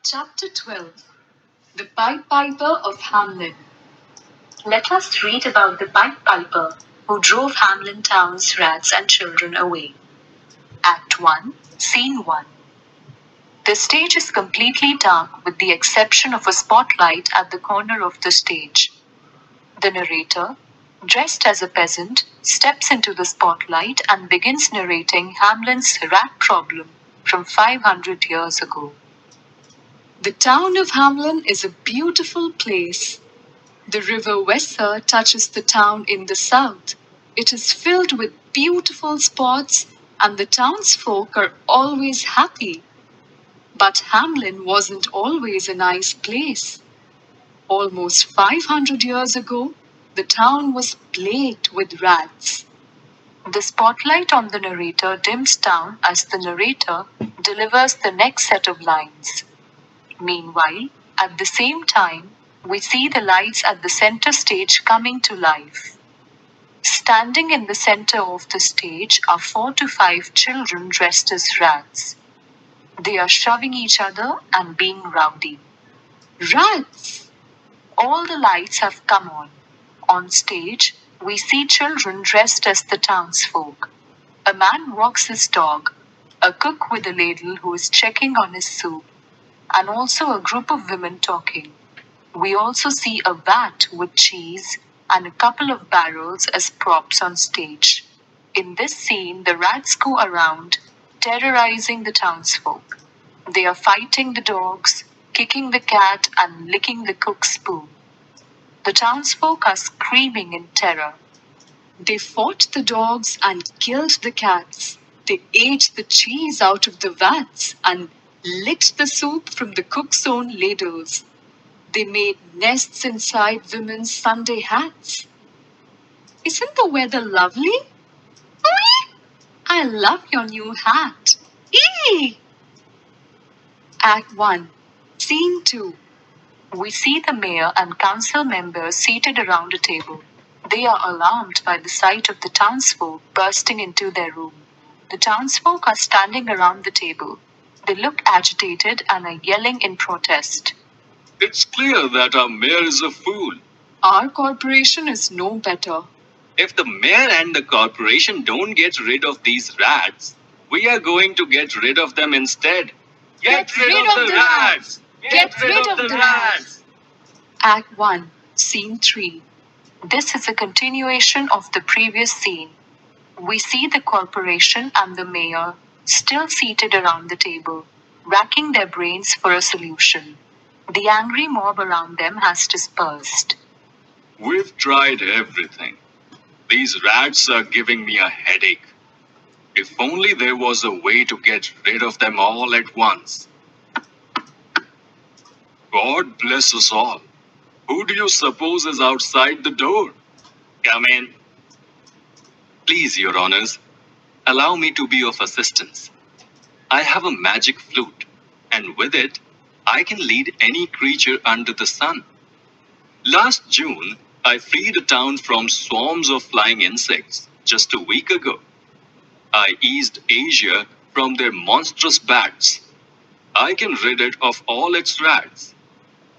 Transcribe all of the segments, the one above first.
Chapter 12. The Pied Piper of Hamelin. Let us read about the Pied Piper who drove Hamelin town's rats and children away. Act 1, Scene 1. The stage is completely dark with the exception of a spotlight at the corner of the stage. The narrator, dressed as a peasant, steps into the spotlight and begins narrating Hamelin's rat problem from 500 years ago. The town of Hamelin is a beautiful place. The river Weser touches the town in the south. It is filled with beautiful spots, and the townsfolk are always happy. But Hamelin wasn't always a nice place. Almost 500 years ago, the town was plagued with rats. The spotlight on the narrator dims down as the narrator delivers the next set of lines. Meanwhile, at the same time, we see the lights at the center stage coming to life. Standing in the center of the stage are 4 to 5 children dressed as rats. They are shoving each other and being rowdy. Rats! All the lights have come on. On stage, we see children dressed as the townsfolk. A man walks his dog, a cook with a ladle who is checking on his soup, and also a group of women talking. We also see a vat with cheese and a couple of barrels as props on stage. In this scene, the rats go around, terrorizing the townsfolk. They are fighting the dogs, kicking the cat, and licking the cook's spoon. The townsfolk are screaming in terror. They fought the dogs and killed the cats. They ate the cheese out of the vats and licked the soup from the cook's own ladles. They made nests inside women's Sunday hats. Isn't the weather lovely? Wee! I love your new hat. Eee! Act 1, Scene 2. We see the mayor and council members seated around a table. They are alarmed by the sight of the townsfolk bursting into their room. The townsfolk are standing around the table. They look agitated and are yelling in protest. It's clear that our mayor is a fool. Our corporation is no better. If the mayor and the corporation don't get rid of these rats, we are going to get rid of them instead. Get rid of the rats! Get rid of the rats! Act 1, Scene 3. This is a continuation of the previous scene. We see the corporation and the mayor still seated around the table, racking their brains for a solution. The angry mob around them has dispersed. We've tried everything. These rats are giving me a headache. If only there was a way to get rid of them all at once. God bless us all. Who do you suppose is outside the door? Come in. Please, Your Honors, allow me to be of assistance. I have a magic flute, and with it, I can lead any creature under the sun. Last June, I freed a town from swarms of flying insects just a week ago. I eased Asia from their monstrous bats. I can rid it of all its rats.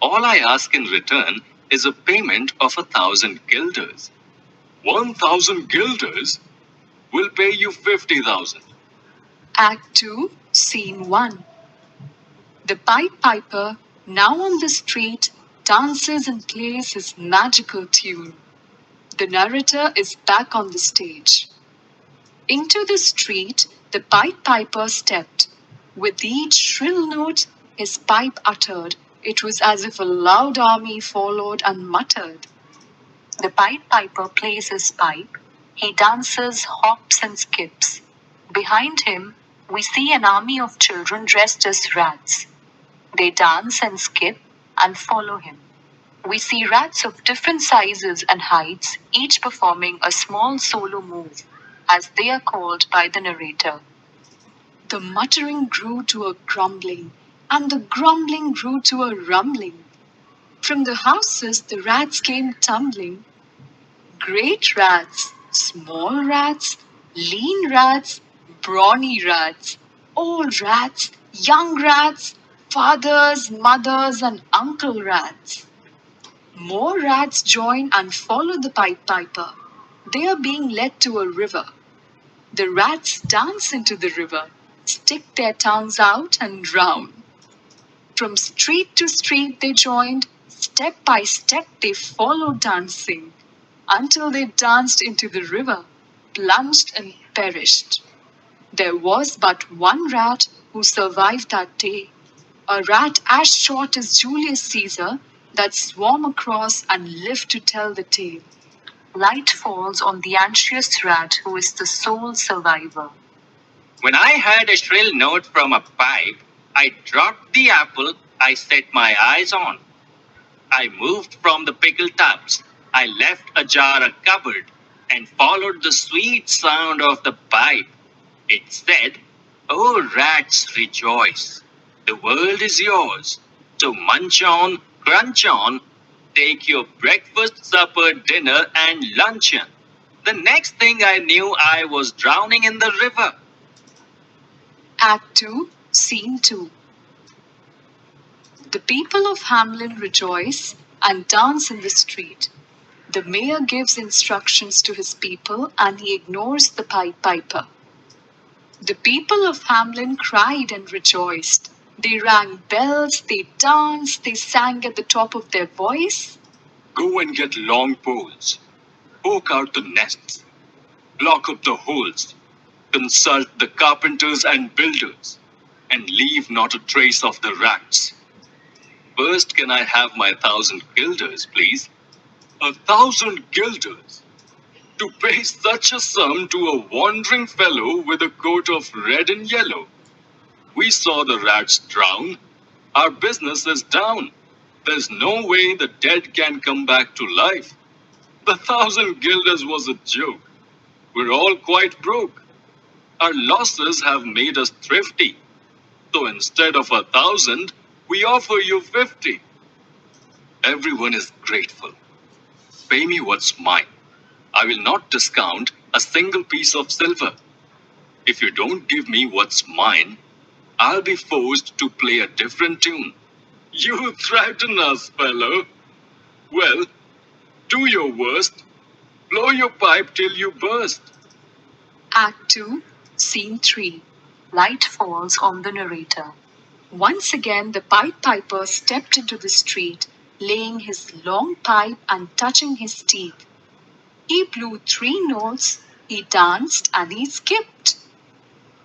All I ask in return is a payment of 1,000 guilders. 1,000 guilders? We'll pay you 50,000. Act 2, Scene 1. The Pied Piper, now on the street, dances and plays his magical tune. The narrator is back on the stage. Into the street, the Pied Piper stepped. With each shrill note his pipe uttered, it was as if a loud army followed and muttered. The Pied Piper plays his pipe. He dances, hops, and skips. Behind him, we see an army of children dressed as rats. They dance and skip and follow him. We see rats of different sizes and heights, each performing a small solo move, as they are called by the narrator. The muttering grew to a grumbling, and the grumbling grew to a rumbling. From the houses the rats came tumbling. Great rats, small rats, lean rats, brawny rats, old rats, young rats, fathers, mothers, and uncle rats. More rats join and follow the Pied Piper. They are being led to a river. The rats dance into the river, stick their tongues out, and drown. From street to street they joined, step by step they followed dancing, until they danced into the river, plunged and perished. There was but one rat who survived that day, a rat as short as Julius Caesar that swam across and lived to tell the tale. Light falls on the anxious rat who is the sole survivor. When I heard a shrill note from a pipe, I dropped the apple I set my eyes on. I moved from the pickle tubs. I left ajar a cupboard and followed the sweet sound of the pipe. It said, "Oh, rats, rejoice. The world is yours. So munch on, crunch on, take your breakfast, supper, dinner, and luncheon." The next thing I knew, I was drowning in the river. Act 2, Scene 2. The people of Hamelin rejoice and dance in the street. The mayor gives instructions to his people and he ignores the Pied Piper. The people of Hamelin cried and rejoiced. They rang bells, they danced, they sang at the top of their voice. Go and get long poles. Poke out the nests. Block up the holes. Consult the carpenters and builders. And leave not a trace of the rats. First, can I have my 1,000 guilders, please? 1,000 guilders? To pay such a sum to a wandering fellow with a coat of red and yellow? We saw the rats drown. Our business is down. There's no way the dead can come back to life. The 1,000 guilders was a joke. We're all quite broke. Our losses have made us thrifty. So instead of 1,000, we offer you 50. Everyone is grateful. Pay me what's mine. I will not discount a single piece of silver. If you don't give me what's mine, I'll be forced to play a different tune. You threaten us, fellow. Well, do your worst. Blow your pipe till you burst. Act 2, Scene 3. Light falls on the narrator. Once again, the Pied Piper stepped into the street, laying his long pipe and touching his teeth. He blew 3 notes, he danced, and he skipped.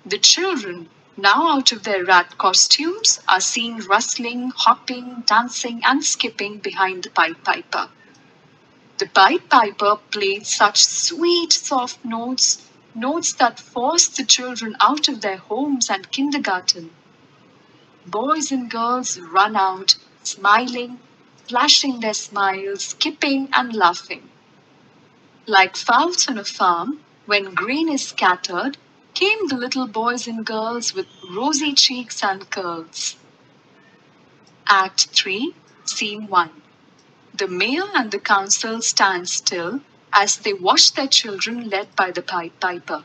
The children, now out of their rat costumes, are seen rustling, hopping, dancing, and skipping behind the Pied Piper. The Pied Piper played such sweet, soft notes, notes that forced the children out of their homes and kindergarten. Boys and girls run out, smiling, flashing their smiles, skipping and laughing. Like fowls on a farm, when grain is scattered, came the little boys and girls with rosy cheeks and curls. Act 3, Scene 1. The mayor and the council stand still as they watch their children led by the Pied Piper.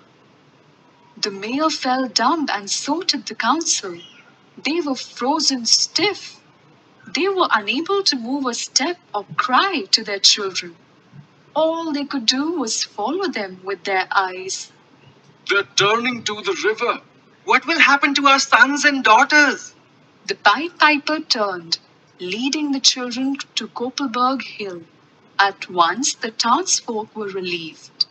The mayor fell dumb and so did the council. They were frozen stiff. They were unable to move a step or cry to their children. All they could do was follow them with their eyes. They're turning to the river. What will happen to our sons and daughters? The Pied Piper turned, leading the children to Koppelberg Hill. At once the townsfolk were relieved.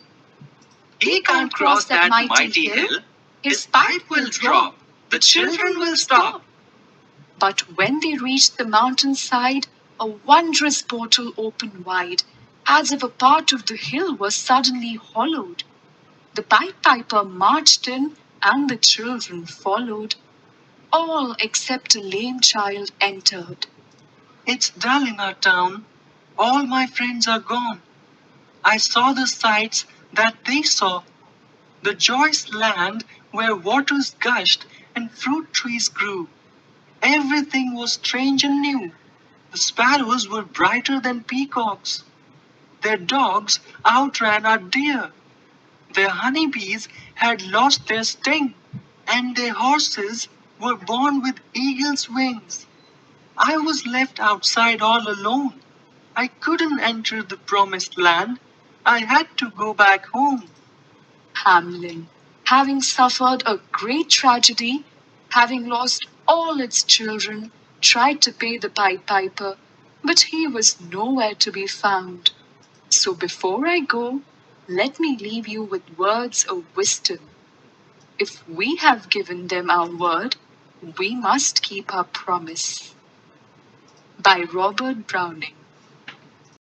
He can't cross that mighty hill. His pipe will drop. The children will stop. But when they reached the mountainside, a wondrous portal opened wide, as if a part of the hill was suddenly hollowed. The Pied Piper marched in, and the children followed. All except a lame child entered. It's dull in our town. All my friends are gone. I saw the sights that they saw. The joyous land where waters gushed and fruit trees grew. Everything was strange and new. The sparrows were brighter than peacocks. Their dogs outran our deer. Their honeybees had lost their sting, and their horses were born with eagle's wings. I was left outside all alone. I couldn't enter the promised land. I had to go back home. Hamelin, having suffered a great tragedy, having lost all its children, tried to pay the Pied Piper, but he was nowhere to be found. So before I go, let me leave you with words of wisdom. If we have given them our word, we must keep our promise. By Robert Browning.